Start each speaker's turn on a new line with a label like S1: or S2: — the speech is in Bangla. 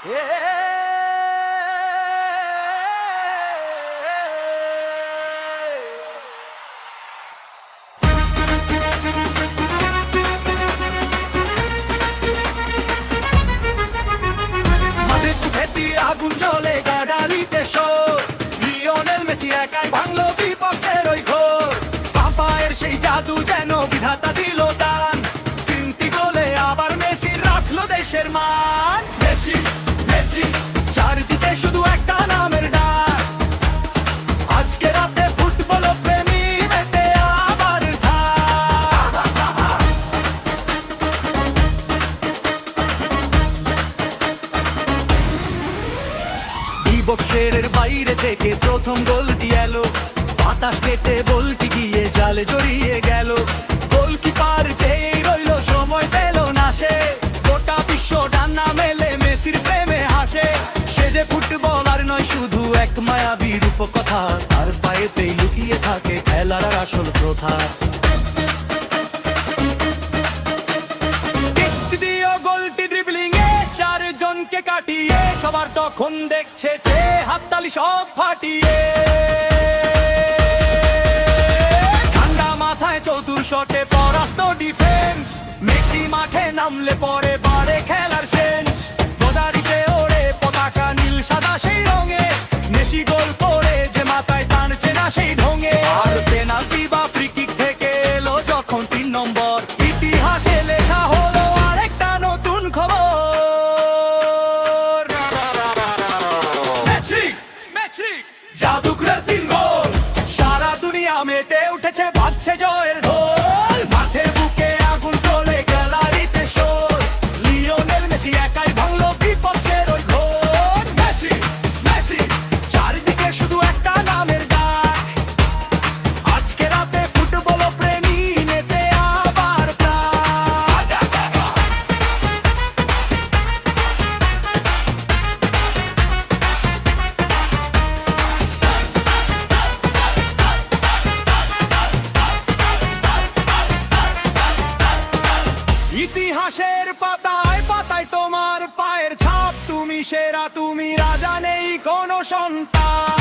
S1: আগুন জ্বলে গাডালিতে শোর, লিওনেল মেসি একাই ভাঙলো বিপক্ষের ওই ঘোর। পাপায়ের সেই জাদু যেন বিধাতা দিল দান, 3টি গোলে আবার মেসি রাখলো দেশের মান। মেসি মেসি চারিদিকে শুধু একটা নামের ডাক, আজকে রাতে ফুটবল প্রেমী মেতে আবার বক্সের বাইরে থেকে প্রথম গোলটি এলো, বাতাস কেটে বলটি গিয়ে জালে জড়িয়ে গেল। গোলকিপার যেই রইল সময় পেল না সে, গোটা বিশ্ব ডান্না মেলে মেসির প্রেমে হাসে। সে যে ফুটবল আর নয় শুধু এক মায়াবী রূপকথা, তার পায়েতেই লুকিয়ে থাকে খেলার আসল প্রথা। জনকে কাটিয়ে সবার তখন দেখছে যে হাততালি সব ফাটিয়ে, ঠান্ডা মাথায় চতুর শটে পরাস্ত ডিফেন্স। মেসি মাঠে নামলে পরে বাড়ে খেলার সেন্স, গোদারিতে ওড়ে পতাকা নীল সাদা সেই রঙে। মেসি গোল করে যে মাথায় টানছে না সেই ঢঙে, আর পেনাল্টি বা ফ্রি কিক থেকে এলো যখন 3 নম্বর, ইতিহাসে লেখা হলো আরেকটা নতুন খবর। জাদুকরের 3 গোল, সারা দুনিয়া মেতে উঠেছে, বাজছে জয়ের ঢোল। মাঠের বুকে আগুন জ্বলে গ্যালারিতে শোর, লিওনেল মেসি একাই ভাঙলো বিপক্ষের ওই ঘোর। মেসি মেসি চারিদিকে শুধু একটা নামের ডাক, আজকে রাতে ফুটবল প্রেমী মেতে আবার প্রাণ। ইতিহাসের পাতায় পাতায় তোমার পায়ের ছাপ, তুমি সেরা, তুমি রাজা, নেই কোনো সন্তান।